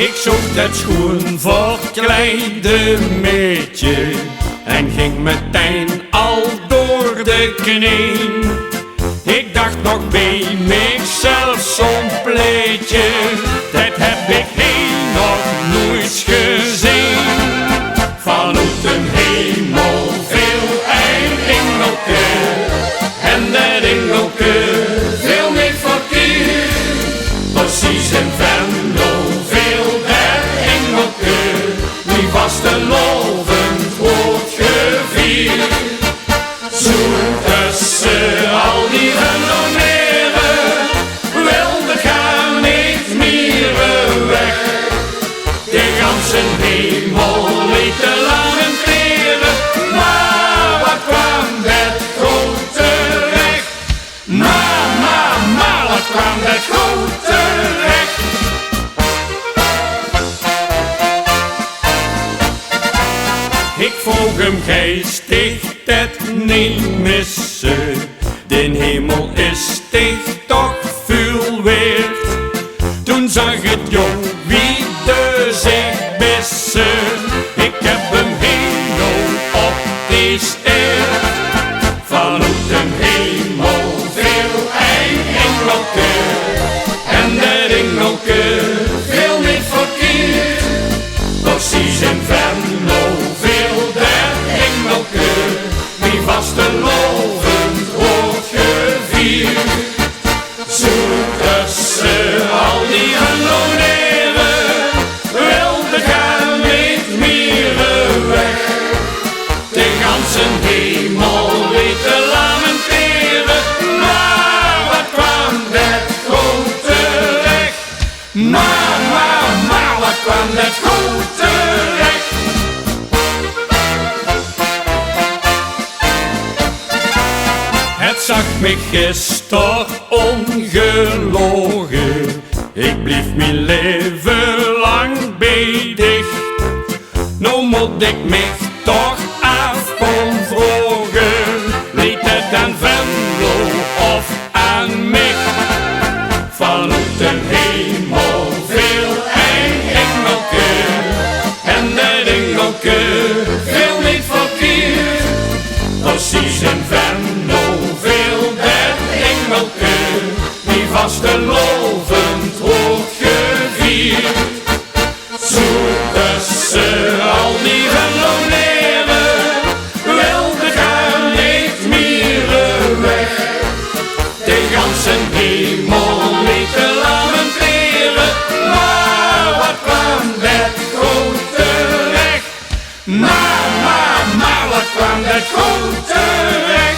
Ik zocht het schoen voor het kleine meetje en ging meteen al door de knie. Ik dacht nog bij mezelf, zo'n pleetje, dat heb ik hier nog nooit gezien. Vanuit de hemel viel een engelke en dat engelke viel niet verkeerd. Precies in Venlo viel dat engelke, die was de lovend wordt gevierd. Zo tussen al die genommeren wilde gaan niet meer weg. De ganse hemel liet te lamenteren, maar wat kwam dat goed terecht? Maar wat kwam dat goed terecht? Ik volg hem geestig, dat niet missen. De hemel is dicht, toch veel weert. Toen zag het jong wie de zich missen. Ik heb hem hemel op die ster. Vanuit de hemel viel een engelke en dat engelke viel niet verkeerd. Precies in Venlo viel dat engelke, die was de lovend wordt gevierd. Zo tussen al die genommeren wilde gaan niet meer weg. De ganse hemel liet te lamenteren, maar wat kwam dat goed terecht? Maar wat kwam dat goed terecht? Het zag me gisteren ongelogen, ik blief mijn leven lang bij dicht. Nou moet ik mich toch af vragen, liet het aan Venlo of aan mij? Vanuit de hemel viel een engelke en dat engelke viel niet verkeerd. Precies in Venlo viel dat engelke, die was de lovend wordt gevierd. Zo tussen al die genommeren wilde gaan niet meer weg. De ganse hemel liet te lamenteren, maar wat kwam dat goed terecht? Maar wat kwam dat goed terecht?